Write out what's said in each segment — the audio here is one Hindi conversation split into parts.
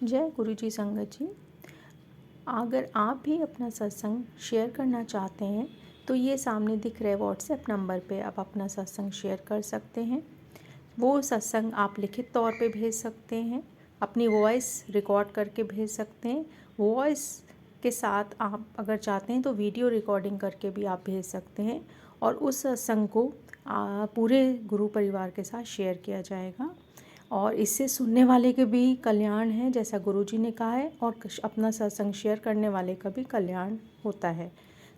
जय गुरु जी संगत जी। अगर आप भी अपना सत्संग शेयर करना चाहते हैं तो ये सामने दिख रहे व्हाट्सएप नंबर पे आप अपना सत्संग शेयर कर सकते हैं। वो सत्संग आप लिखित तौर पे भेज सकते हैं, अपनी वॉइस रिकॉर्ड करके भेज सकते हैं। वॉइस के साथ आप अगर चाहते हैं तो वीडियो रिकॉर्डिंग करके भी आप भेज सकते हैं और उस सत्संग को पूरे गुरु परिवार के साथ शेयर किया जाएगा और इससे सुनने वाले के भी कल्याण है, जैसा गुरुजी ने कहा है, और अपना सत्संग शेयर करने वाले का भी कल्याण होता है।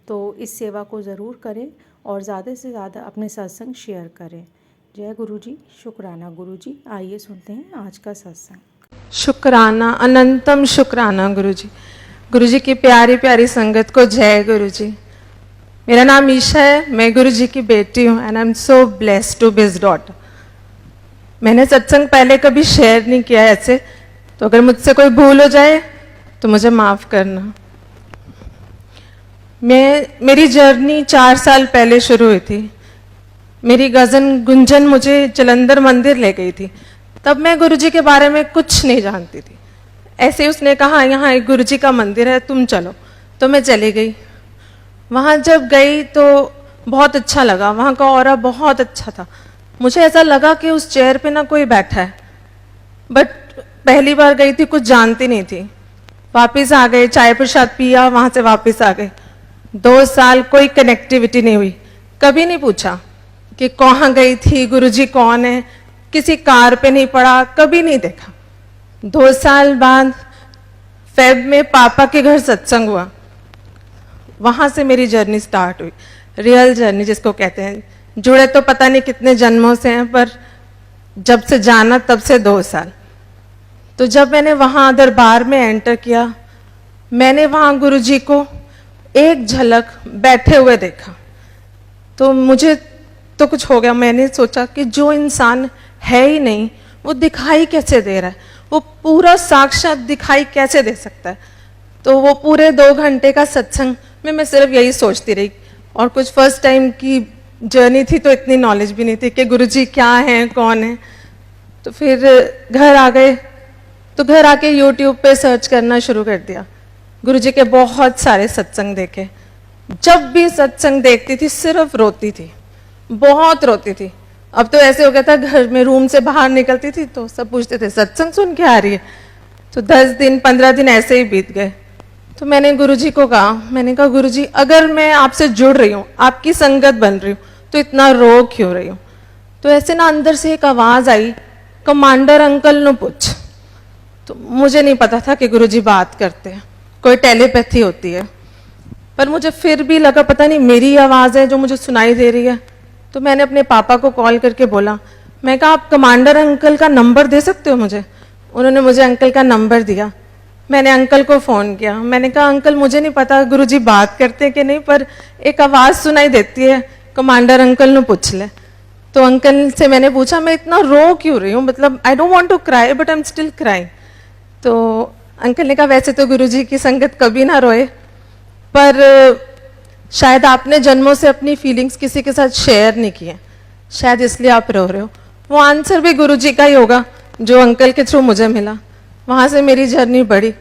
तो इस सेवा को ज़रूर करें और ज़्यादा से ज़्यादा अपने सत्संग शेयर करें। जय गुरुजी, शुक्राना गुरुजी। आइए सुनते हैं आज का सत्संग। शुक्राना, अनंतम शुक्राना गुरुजी। गुरुजी की प्यारी प्यारी संगत को जय गुरुजी। मेरा नाम ईशा है, मैं गुरुजी की बेटी हूँ and I am so blessed to be his daughter. मैंने सत्संग पहले कभी शेयर नहीं किया ऐसे, तो अगर मुझसे कोई भूल हो जाए तो मुझे माफ़ करना। मेरी जर्नी 4 साल पहले शुरू हुई थी। मेरी कज़न गुंजन मुझे जलंधर मंदिर ले गई थी। तब मैं गुरुजी के बारे में कुछ नहीं जानती थी। ऐसे ही उसने कहा यहाँ एक गुरुजी का मंदिर है, तुम चलो। तो मैं चली गई। वहाँ जब गई तो बहुत अच्छा लगा, वहाँ का ऑरा बहुत अच्छा था। मुझे ऐसा लगा कि उस चेयर पे ना कोई बैठा है, बट पहली बार गई थी, कुछ जानती नहीं थी। वापस आ गए, चाय प्रसाद पिया, वहाँ से वापस आ गए। 2 साल कोई कनेक्टिविटी नहीं हुई। कभी नहीं पूछा कि कहाँ गई थी, गुरुजी कौन है, किसी कार पे नहीं पड़ा, कभी नहीं देखा। 2 साल बाद फेब में पापा के घर सत्संग हुआ। वहाँ से मेरी जर्नी स्टार्ट हुई, रियल जर्नी जिसको कहते हैं। जुड़े तो पता नहीं कितने जन्मों से हैं, पर जब से जाना तब से 2 साल। तो जब मैंने वहाँ दरबार में एंटर किया, मैंने वहाँ गुरुजी को एक झलक बैठे हुए देखा तो मुझे तो कुछ हो गया। मैंने सोचा कि जो इंसान है ही नहीं वो दिखाई कैसे दे रहा है, वो पूरा साक्षात दिखाई कैसे दे सकता है। तो वो पूरे 2 घंटे का सत्संग में मैं सिर्फ यही सोचती रही। और कुछ फर्स्ट टाइम की जर्नी थी तो इतनी नॉलेज भी नहीं थी कि गुरुजी क्या हैं, कौन है। तो फिर घर आ गए, तो घर आके यूट्यूब पे सर्च करना शुरू कर दिया। गुरुजी के बहुत सारे सत्संग देखे। जब भी सत्संग देखती थी सिर्फ रोती थी, बहुत रोती थी। अब तो ऐसे हो गया था, घर में रूम से बाहर निकलती थी तो सब पूछते थे सत्संग सुन के आ रही है। तो 10 दिन 15 दिन ऐसे ही बीत गए। तो मैंने गुरुजी को कहा, मैंने कहा गुरुजी अगर मैं आपसे जुड़ रही हूँ, आपकी संगत बन रही हूँ, तो इतना रो क्यों रही हूँ। तो ऐसे ना अंदर से एक आवाज़ आई, कमांडर अंकल ने पूछ। तो मुझे नहीं पता था कि गुरुजी बात करते हैं, कोई टेलीपैथी होती है, पर मुझे फिर भी लगा पता नहीं मेरी आवाज़ है जो मुझे सुनाई दे रही है। तो मैंने अपने पापा को कॉल करके बोला, मैं कहा आप कमांडर अंकल का नंबर दे सकते हो मुझे। उन्होंने मुझे अंकल का नंबर दिया। मैंने अंकल को फ़ोन किया, मैंने कहा अंकल मुझे नहीं पता गुरुजी बात करते हैं कि नहीं, पर एक आवाज़ सुनाई देती है, कमांडर अंकल ने पूछ ले। तो अंकल से मैंने पूछा मैं इतना रो क्यों रही हूँ, मतलब I don't want to cry but I am still crying. तो अंकल ने कहा वैसे तो गुरुजी की संगत कभी ना रोए, पर शायद आपने जन्मों से अपनी फीलिंग्स किसी के साथ शेयर नहीं किए, शायद इसलिए आप रो रहे हो। वो आंसर भी गुरुजी का ही होगा जो अंकल के थ्रू मुझे मिला। वहाँ से मेरी जर्नी बढ़ी।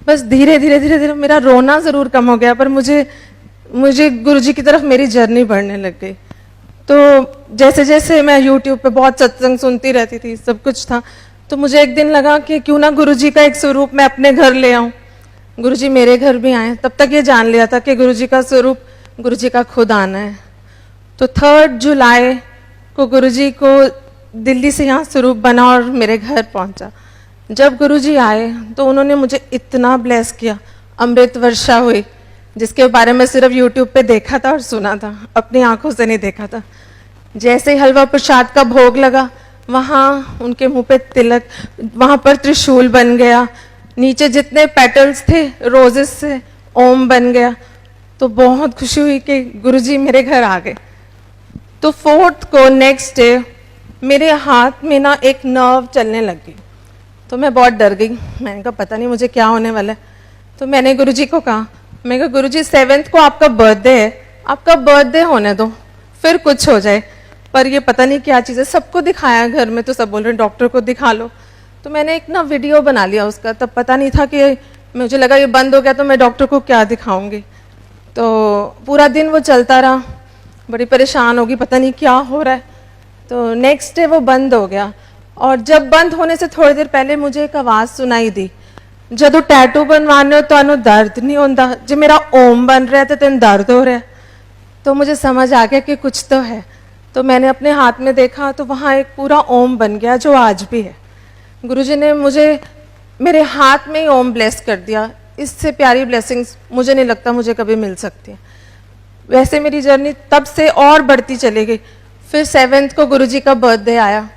बस धीरे धीरे धीरे धीरे मेरा रोना ज़रूर कम हो गया, पर मुझे गुरुजी की तरफ मेरी जर्नी बढ़ने लग गई। तो जैसे जैसे मैं यूट्यूब पे बहुत सत्संग सुनती रहती थी, सब कुछ था, तो मुझे एक दिन लगा कि क्यों ना गुरुजी का एक स्वरूप मैं अपने घर ले आऊँ। गुरुजी मेरे घर भी आए। तब तक ये जान लिया था कि गुरुजी का स्वरूप गुरुजी का खुद आना है। तो 3 जुलाई को गुरुजी को दिल्ली से यहाँ स्वरूप बना और मेरे घर पहुँचा। जब गुरुजी आए तो उन्होंने मुझे इतना ब्लेस किया, अमृत वर्षा हुई, जिसके बारे में सिर्फ यूट्यूब पे देखा था और सुना था, अपनी आंखों से नहीं देखा था। जैसे ही हलवा प्रसाद का भोग लगा, वहाँ उनके मुंह पे तिलक, वहाँ पर त्रिशूल बन गया, नीचे जितने पेटल्स थे रोजेस से ओम बन गया। तो बहुत खुशी हुई कि गुरुजी मेरे घर आ गए। तो 4th को नेक्स्ट डे मेरे हाथ में ना एक नर्व चलने लग गई। तो मैं बहुत डर गई, मैंने कहा पता नहीं मुझे क्या होने वाला है। तो मैंने गुरुजी को कहा, मैं कहा गुरुजी 7th को आपका बर्थडे है, आपका बर्थडे होने दो, फिर कुछ हो जाए, पर ये पता नहीं क्या चीज़ है। सबको दिखाया घर में तो सब बोल रहे डॉक्टर को दिखा लो। तो मैंने एक ना वीडियो बना लिया उसका, तब पता नहीं था कि मुझे लगा ये बंद हो गया तो मैं डॉक्टर को क्या दिखाऊंगी। तो पूरा दिन वो चलता रहा, बड़ी परेशान होगी पता नहीं क्या हो रहा है। तो नेक्स्ट डे वो बंद हो गया, और जब बंद होने से थोड़ी देर पहले मुझे एक आवाज़ सुनाई दी, जदों टैटू बनवाने हो तो दर्द नहीं होता, जो मेरा ओम बन रहा है तो तेन दर्द हो रहा है। तो मुझे समझ आ गया कि कुछ तो है। तो मैंने अपने हाथ में देखा तो वहाँ एक पूरा ओम बन गया जो आज भी है। गुरुजी ने मुझे मेरे हाथ में ही ओम ब्लेस कर दिया। इससे प्यारी ब्लेसिंग्स मुझे नहीं लगता मुझे कभी मिल सकती है। वैसे मेरी जर्नी तब से और बढ़ती चली गई। फिर 7th को गुरुजी का बर्थडे आया,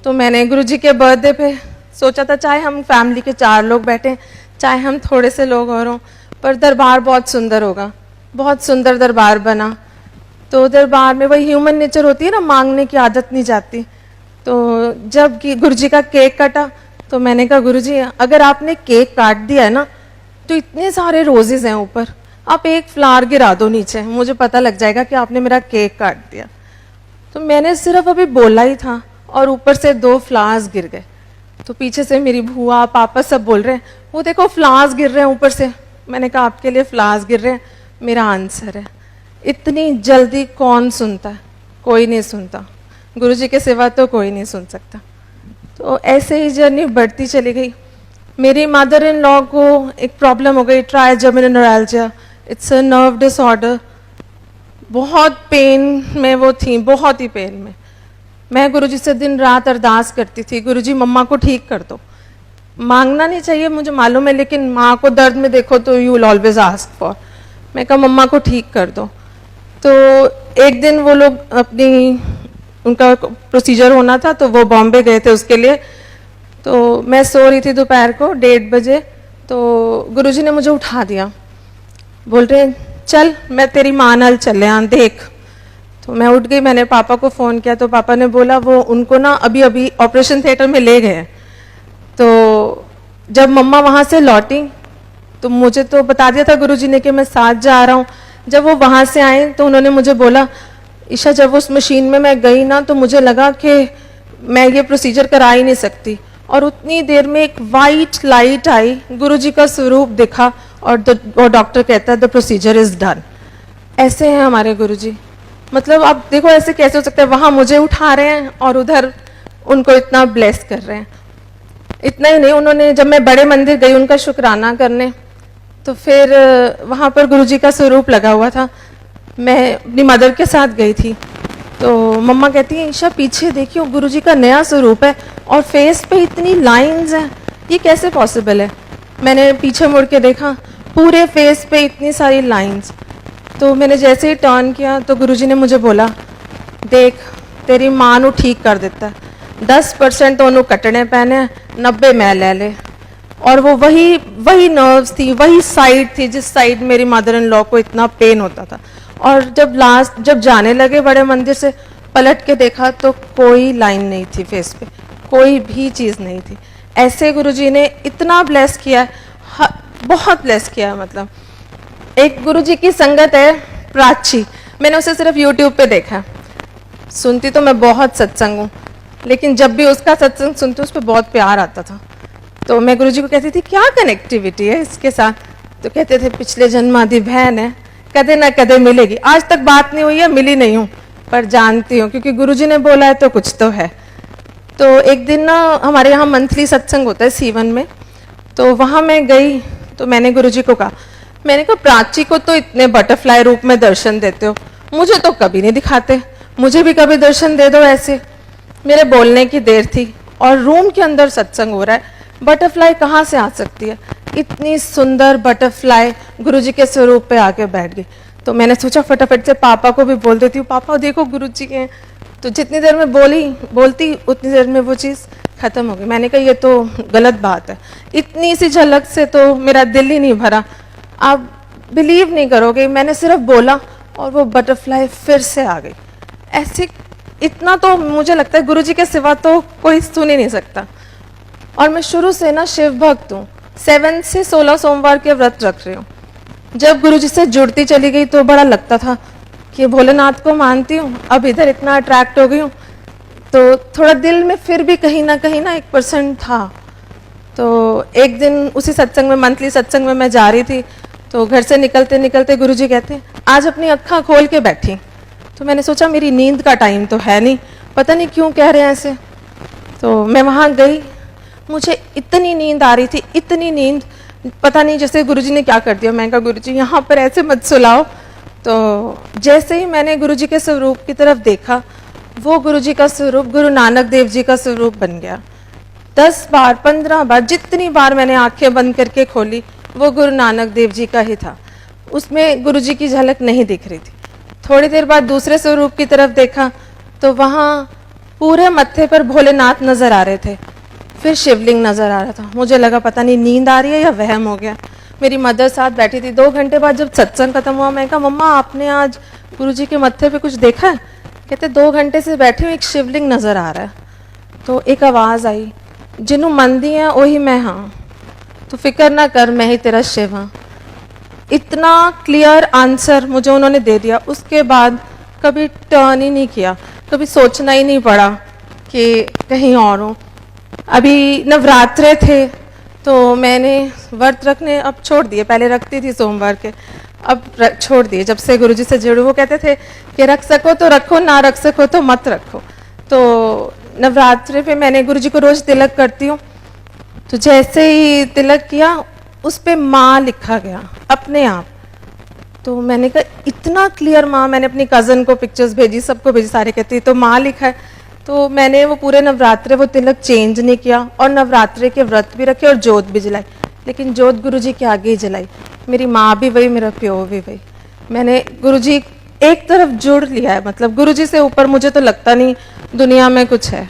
तो मैंने गुरुजी के बर्थडे पे सोचा था चाहे हम फैमिली के 4 लोग बैठें, चाहे हम थोड़े से लोग और हों, पर दरबार बहुत सुंदर होगा। बहुत सुंदर दरबार बना। तो दरबार में वही ह्यूमन नेचर होती है ना, मांगने की आदत नहीं जाती। तो जब गुरुजी का केक कटा तो मैंने कहा गुरुजी अगर आपने केक काट दिया है ना, तो इतने सारे रोजेज हैं ऊपर, आप एक फ्लावर गिरा दो नीचे, मुझे पता लग जाएगा कि आपने मेरा केक काट दिया। तो मैंने सिर्फ अभी बोला ही था और ऊपर से 2 फ्लावर्स गिर गए। तो पीछे से मेरी बुआ पापा सब बोल रहे हैं वो देखो फ्लावर्स गिर रहे हैं ऊपर से। मैंने कहा आपके लिए फ्लावर्स गिर रहे हैं, मेरा आंसर है। इतनी जल्दी कौन सुनता है? कोई नहीं सुनता, गुरुजी के सिवा तो कोई नहीं सुन सकता। तो ऐसे ही जर्नी बढ़ती चली गई। मेरी मदर इन लॉ को एक प्रॉब्लम हो गई, trigeminal neuralgia, it's a nerve disorder. बहुत पेन में वो थी, बहुत ही पेन में। मैं गुरुजी से दिन रात अरदास करती थी, गुरुजी मम्मा को ठीक कर दो। मांगना नहीं चाहिए मुझे मालूम है, लेकिन माँ को दर्द में देखो तो you will always ask for. मैं कहा मम्मा को ठीक कर दो। तो एक दिन वो लोग उनका प्रोसीजर होना था, तो वो बॉम्बे गए थे उसके लिए। तो मैं सो रही थी दोपहर को 1:30 बजे, तो गुरुजी ने मुझे उठा दिया, बोल रहे चल मैं तेरी माँ नाल चले आ देख। तो मैं उठ गई, मैंने पापा को फ़ोन किया, तो पापा ने बोला वो उनको ना अभी अभी ऑपरेशन थिएटर में ले गए। तो जब मम्मा वहाँ से लौटी तो मुझे तो बता दिया था गुरुजी ने कि मैं साथ जा रहा हूँ। जब वो वहाँ से आए तो उन्होंने मुझे बोला ईशा जब उस मशीन में मैं गई ना तो मुझे लगा कि मैं ये प्रोसीजर करा ही नहीं सकती, और उतनी देर में एक वाइट लाइट आई, गुरुजी का स्वरूप दिखा और डॉक्टर कहता है द प्रोसीजर इज डन। ऐसे हैं हमारे गुरुजी। मतलब आप देखो ऐसे कैसे हो सकता है, वहाँ मुझे उठा रहे हैं और उधर उनको इतना ब्लेस कर रहे हैं। इतना ही नहीं, उन्होंने जब मैं बड़े मंदिर गई उनका शुक्राना करने, तो फिर वहाँ पर गुरुजी का स्वरूप लगा हुआ था। मैं अपनी मदर के साथ गई थी, तो मम्मा कहती है ईशा पीछे देखियो गुरुजी का नया स्वरूप है और फेस पे इतनी लाइंस हैं, ये कैसे पॉसिबल है? मैंने पीछे मुड़ के देखा, पूरे फेस पे इतनी सारी लाइंस। तो मैंने जैसे ही टर्न किया तो गुरुजी ने मुझे बोला देख तेरी माँ नू ठीक कर देता है, 10% तो उन्होंने कटने पैने, 90 मैं ले ले। और वो वही नर्व्स थी, वही साइड थी जिस साइड मेरी मदर इन लॉ को इतना पेन होता था। और जब जाने लगे बड़े मंदिर से, पलट के देखा तो कोई लाइन नहीं थी फेस पे, कोई भी चीज़ नहीं थी। ऐसे गुरुजी ने इतना ब्लेस किया है, बहुत ब्लेस किया है। मतलब एक गुरुजी की संगत है प्राची, मैंने उसे सिर्फ यूट्यूब पे देखा। सुनती तो मैं बहुत सत्संग हूँ, लेकिन जब भी उसका सत्संग सुनती उस पर बहुत प्यार आता था। तो मैं गुरुजी को कहती थी क्या कनेक्टिविटी है इसके साथ? तो कहते थे पिछले जन्म आदि बहन है, कदे ना कदे मिलेगी। आज तक बात नहीं हुई है, मिली नहीं हूँ, पर जानती हूँ क्योंकि गुरुजी ने बोला है तो कुछ तो है। तो एक दिन ना हमारे यहाँ मंथली सत्संग होता है सीवन में, तो वहाँ मैं गई तो मैंने गुरुजी को कहा, मैंने कहा प्राची को तो इतने बटरफ्लाई रूप में दर्शन देते हो, मुझे तो कभी नहीं दिखाते, मुझे भी कभी दर्शन दे दो ऐसे। मेरे बोलने की देर थी और रूम के अंदर सत्संग हो रहा है, बटरफ्लाई कहाँ से आ सकती है? इतनी सुंदर बटरफ्लाई गुरुजी के स्वरूप पे आके बैठ गई। तो मैंने सोचा फटाफट से पापा को भी बोल देती हूँ, पापा देखो गुरुजी के। तो जितनी देर में बोलती उतनी देर में वो चीज़ खत्म हो गई। मैंने कहा ये तो गलत बात है, इतनी सी झलक से तो मेरा दिल ही नहीं भरा। आप बिलीव नहीं करोगे, मैंने सिर्फ बोला और वो बटरफ्लाई फिर से आ गई। ऐसे इतना तो मुझे लगता है गुरुजी के सिवा तो कोई सुन ही नहीं सकता। और मैं शुरू से ना शिव भक्त हूँ, 7 से 16 सोमवार के व्रत रख रही हूँ। जब गुरुजी से जुड़ती चली गई तो बड़ा लगता था कि भोलेनाथ को मानती हूँ, अब इधर इतना अट्रैक्ट हो गई हूँ। तो थोड़ा दिल में फिर भी कहीं ना 1% था। तो एक दिन उसी सत्संग में, मंथली सत्संग में मैं जा रही थी, तो घर से निकलते निकलते गुरुजी कहते आज अपनी अक्खा खोल के बैठी। तो मैंने सोचा मेरी नींद का टाइम तो है नहीं, पता नहीं क्यों कह रहे हैं ऐसे। तो मैं वहाँ गई, मुझे इतनी नींद आ रही थी, इतनी नींद, पता नहीं जैसे गुरुजी ने क्या कर दिया। मैं कहा गुरुजी यहाँ पर ऐसे मत सुलाओ। तो जैसे ही मैंने गुरुजी के स्वरूप की तरफ देखा, वो गुरुजी का स्वरूप गुरु नानक देव जी का स्वरूप बन गया। 10 बार 15 बार जितनी बार मैंने आंखें बंद करके खोली, वो गुरु नानक देव जी का ही था, उसमें गुरुजी की झलक नहीं दिख रही थी। थोड़ी देर बाद दूसरे स्वरूप की तरफ देखा तो वहाँ पूरे मत्थे पर भोलेनाथ नजर आ रहे थे, फिर शिवलिंग नजर आ रहा था। मुझे लगा पता नहीं नींद आ रही है या वहम हो गया। मेरी मदर साथ बैठी थी। 2 घंटे बाद जब सत्संग खत्म हुआ, मैं कहा मम्मा आपने आज गुरुजी के मत्थे पे कुछ देखा है? कहते 2 घंटे से बैठी हूँ, एक शिवलिंग नजर आ रहा है। तो एक आवाज आई, जिन्हों मंदी है वही मैं हाँ, तो फिक्र ना कर मैं ही तेरा शिव हाँ। इतना क्लियर आंसर मुझे उन्होंने दे दिया। उसके बाद कभी टर्न ही नहीं किया, कभी सोचना ही नहीं पड़ा कि कहीं और हो। अभी नवरात्रे थे तो मैंने व्रत रखने अब छोड़ दिए, पहले रखती थी सोमवार के, अब छोड़ दिए जब से गुरुजी से जुड़ू। वो कहते थे कि रख सको तो रखो, ना रख सको तो मत रखो। तो नवरात्रे पे मैंने गुरुजी को रोज तिलक करती हूँ। तो जैसे ही तिलक किया उस पे माँ लिखा गया अपने आप। तो मैंने कहा इतना क्लियर माँ, मैंने अपनी कज़न को पिक्चर्स भेजी, सबको भेजी, सारे कहती तो माँ लिखा है। तो मैंने वो पूरे नवरात्रे वो तिलक चेंज नहीं किया और नवरात्रे के व्रत भी रखे और जोत भी जलाई, लेकिन जोत गुरुजी के आगे ही जलाई। मेरी माँ भी वही, मेरा प्यो भी वही। मैंने गुरुजी एक तरफ जुड़ लिया है, मतलब गुरुजी से ऊपर मुझे तो लगता नहीं दुनिया में कुछ है।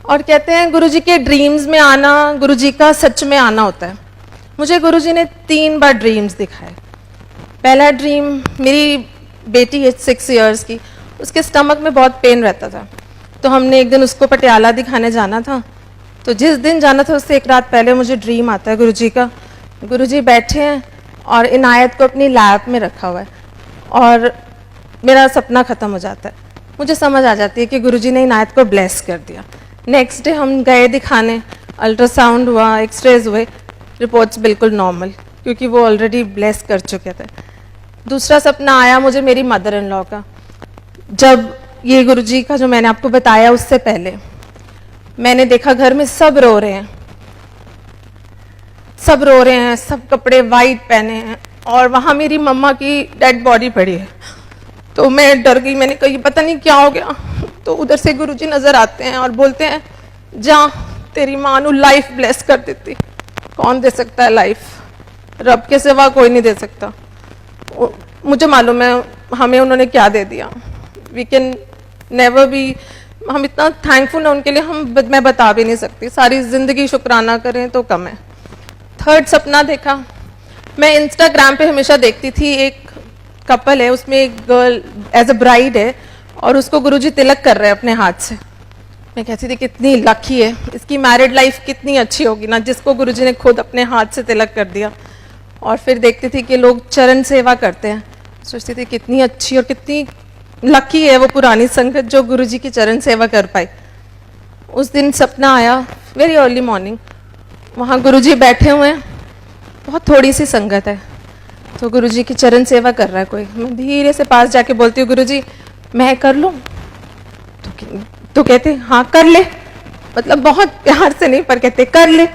और कहते हैं गुरुजी के ड्रीम्स में आना गुरुजी का सच में आना होता है। मुझे गुरुजी ने 3 बार ड्रीम्स दिखाए। पहला ड्रीम, मेरी बेटी है 6 इयर्स की, उसके स्टमक में बहुत पेन रहता था। तो हमने एक दिन उसको पटियाला दिखाने जाना था। तो जिस दिन जाना था उससे 1 रात पहले मुझे ड्रीम आता है गुरुजी का। गुरुजी बैठे हैं और इनायत को अपनी लैप में रखा हुआ है और मेरा सपना ख़त्म हो जाता है। मुझे समझ आ जाती है कि गुरुजी ने इनायत को ब्लेस कर दिया। नेक्स्ट डे हम गए दिखाने, अल्ट्रासाउंड हुआ, एक्सरेज हुए, रिपोर्ट्स बिल्कुल नॉर्मल, क्योंकि वो ऑलरेडी ब्लेस कर चुके थे। दूसरा सपना आया मुझे मेरी मदर इन लॉ का। जब ये गुरुजी का जो मैंने आपको बताया उससे पहले मैंने देखा घर में सब रो रहे हैं, सब रो रहे हैं, सब कपड़े वाइट पहने हैं और वहाँ मेरी मम्मा की डेड बॉडी पड़ी है। तो मैं डर गई, मैंने कहा पता नहीं क्या हो गया। तो उधर से गुरुजी नजर आते हैं और बोलते हैं जा तेरी माँ नू लाइफ ब्लेस कर देती। कौन दे सकता है लाइफ? रब के सिवा कोई नहीं दे सकता। मुझे मालूम है हमें उन्होंने क्या दे दिया। वी कैन नेवर बी, हम इतना थैंकफुल है उनके लिए, मैं बता भी नहीं सकती। सारी जिंदगी शुक्राना करें तो कम है। थर्ड सपना देखा, मैं इंस्टाग्राम पे हमेशा देखती थी, एक कपल है, उसमें एक गर्ल एज अ ब्राइड है और उसको गुरुजी तिलक कर रहे हैं अपने हाथ से। मैं कहती थी कितनी लकी है, इसकी मैरिड लाइफ कितनी अच्छी होगी ना, जिसको गुरुजी ने खुद अपने हाथ से तिलक कर दिया। और फिर देखती थी कि लोग चरण सेवा करते हैं, सोचती थी कितनी अच्छी और कितनी लकी है वो पुरानी संगत जो गुरुजी की चरण सेवा कर पाई। उस दिन सपना आया वेरी अर्ली मॉर्निंग, वहाँ गुरुजी बैठे हुए हैं, बहुत थोड़ी सी संगत है, तो गुरुजी की चरण सेवा कर रहा है कोई। मैं धीरे से पास जाके बोलती हूँ गुरुजी मैं कर लूँ? तो कहते हाँ कर ले, मतलब बहुत प्यार से नहीं पर कहते कर ले।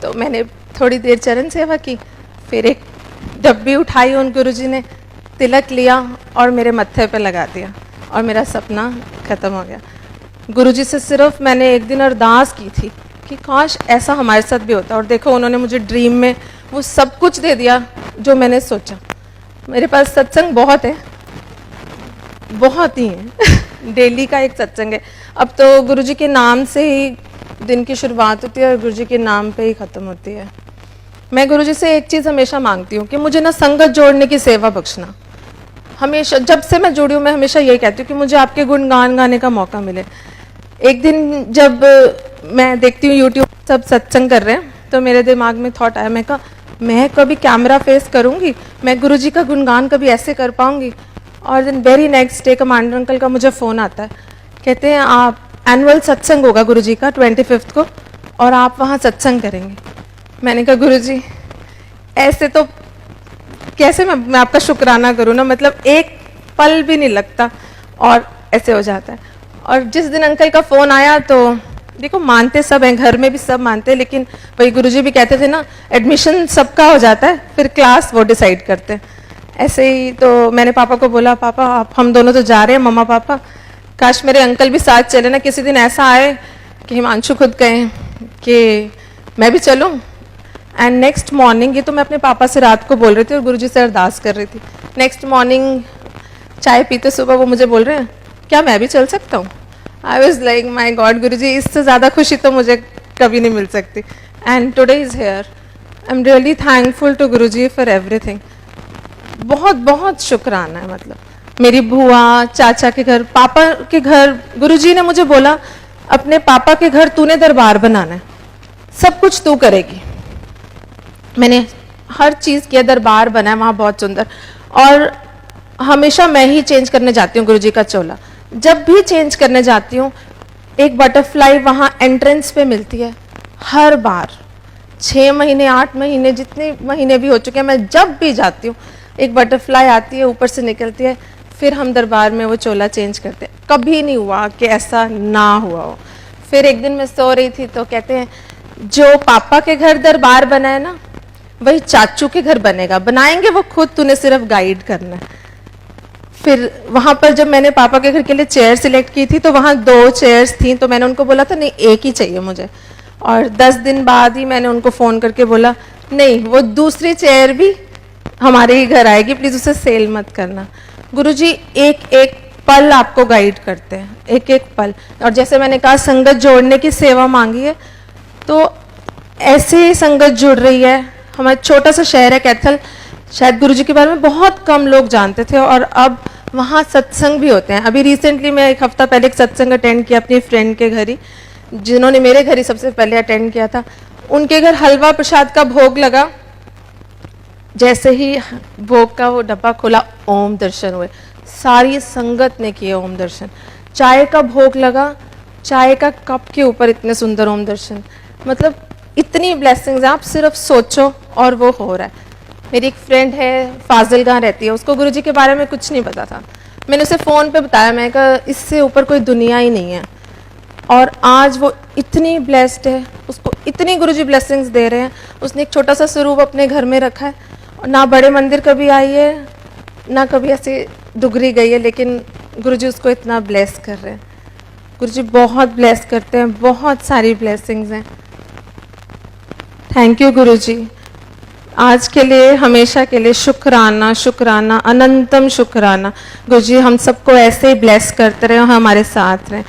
तो मैंने थोड़ी देर चरण सेवा की, फिर एक डब्बी उठाई उन गुरुजी ने, तिलक लिया और मेरे मत्थे पे लगा दिया और मेरा सपना ख़त्म हो गया। गुरुजी से सिर्फ मैंने एक दिन अरदास की थी कि काश ऐसा हमारे साथ भी होता, और देखो उन्होंने मुझे ड्रीम में वो सब कुछ दे दिया जो मैंने सोचा। मेरे पास सत्संग बहुत है, बहुत ही है डेली का एक सत्संग है। अब तो गुरुजी के नाम से ही दिन की शुरुआत होती है और गुरुजी के नाम पे ही ख़त्म होती है। मैं गुरुजी से एक चीज़ हमेशा मांगती हूँ कि मुझे ना संगत जोड़ने की सेवा बख्शना। हमेशा जब से मैं जुड़ी हूँ मैं हमेशा यही कहती हूँ कि मुझे आपके गुणगान गाने का मौका मिले। एक दिन जब मैं देखती हूँ यूट्यूब सब सत्संग कर रहे हैं तो मेरे दिमाग में थॉट आया, मैं कहा मैं कभी कैमरा फेस करूँगी, मैं गुरुजी का गुणगान कभी ऐसे कर पाऊँगी। और दिन very next day commander uncle का मुझे फ़ोन आता है, कहते हैं आप एनुअल सत्संग होगा गुरुजी का 25 को, और आप वहाँ सत्संग करेंगे। मैंने कहा गुरुजी ऐसे तो कैसे मैं आपका शुक्राना करूँ ना, मतलब एक पल भी नहीं लगता और ऐसे हो जाता है। और जिस दिन अंकल का फ़ोन आया तो देखो मानते सब हैं, घर में भी सब मानते हैं, लेकिन वही गुरुजी भी कहते थे ना, एडमिशन सबका हो जाता है, फिर क्लास वो डिसाइड करते हैं। ऐसे ही तो मैंने पापा को बोला, पापा आप हम दोनों तो जा रहे हैं, मम्मा पापा, काश मेरे अंकल भी साथ चले ना, किसी दिन ऐसा आए कि हिमांशु खुद कहें कि मैं भी चलूँ। एंड नेक्स्ट मॉर्निंग, ये तो मैं अपने पापा से रात को बोल रही थी और गुरुजी से अरदास कर रही थी, नेक्स्ट मॉर्निंग चाय पीते सुबह वो मुझे बोल रहे हैं क्या मैं भी चल सकता हूँ। I was like my god Guruji, इससे ज़्यादा खुशी तो मुझे कभी नहीं मिल सकती। And today is here, I am really thankful to Guruji for everything. बहुत बहुत शुक्राना है। मतलब मेरी बुआ, चाचा के घर, पापा के घर, गुरुजी ने मुझे बोला अपने पापा के घर तूने दरबार बनाना है, सब कुछ तू करेगी। मैंने हर चीज़ किया, दरबार बना है वहाँ बहुत सुंदर, और हमेशा मैं ही चेंज करने जाती हूँ गुरुजी का चोला। जब भी चेंज करने जाती हूँ एक बटरफ्लाई वहाँ एंट्रेंस पे मिलती है, हर बार 6 महीने 8 महीने जितने महीने भी हो चुके हैं, मैं जब भी जाती हूँ एक बटरफ्लाई आती है, ऊपर से निकलती है, फिर हम दरबार में वो चोला चेंज करते हैं। कभी नहीं हुआ कि ऐसा ना हुआ हो। फिर एक दिन मैं सो रही थी तो कहते हैं जो पापा के घर दरबार बना है ना, वही चाचू के घर बनेगा, बनाएंगे वो खुद, तूने सिर्फ गाइड करना है। फिर वहाँ पर जब मैंने पापा के घर के लिए चेयर सिलेक्ट की थी तो वहाँ 2 चेयर्स थी, तो मैंने उनको बोला था नहीं एक ही चाहिए मुझे, और 10 दिन बाद ही मैंने उनको फ़ोन करके बोला नहीं वो दूसरी चेयर भी हमारे ही घर आएगी, प्लीज़ उसे सेल मत करना। गुरुजी एक एक पल आपको गाइड करते हैं, एक एक पल। और जैसे मैंने कहा संगत जोड़ने की सेवा मांगी है, तो ऐसे ही संगत जुड़ रही है। हमारा छोटा सा शहर है कैथल, शायद गुरुजी के बारे में बहुत कम लोग जानते थे, और अब वहाँ सत्संग भी होते हैं। अभी रिसेंटली मैं 1 हफ्ता पहले एक सत्संग अटेंड किया अपनी फ्रेंड के घर ही, जिन्होंने मेरे घर ही सबसे पहले अटेंड किया था। उनके घर हलवा प्रसाद का भोग लगा, जैसे ही भोग का वो डब्बा खोला ओम दर्शन हुए, सारी संगत ने किए ओम दर्शन। चाय का भोग लगा, चाय का कप के ऊपर इतने सुंदर ओम दर्शन, मतलब इतनी ब्लेसिंग्स हैं, आप सिर्फ सोचो और वो हो रहा है। मेरी एक फ्रेंड है फाजिलगाह रहती है, उसको गुरुजी के बारे में कुछ नहीं पता था, मैंने उसे फ़ोन पे बताया, मैं कहा इससे ऊपर कोई दुनिया ही नहीं है, और आज वो इतनी ब्लेस्ड है, उसको इतनी गुरुजी ब्लेसिंग्स दे रहे हैं। उसने एक छोटा सा स्वरूप अपने घर में रखा है, ना बड़े मंदिर कभी आई है ना कभी ऐसे डुगरी गई है, लेकिन गुरुजी उसको इतना ब्लेस कर रहे हैं। गुरुजी बहुत ब्लेस करते हैं, बहुत सारी ब्लेसिंग्स हैं। थैंक यू गुरुजी, आज के लिए हमेशा के लिए शुक्राना शुक्राना अनंतम शुक्राना। गुरुजी हम सबको ऐसे ही ब्लेस करते रहे और हमारे साथ रहें।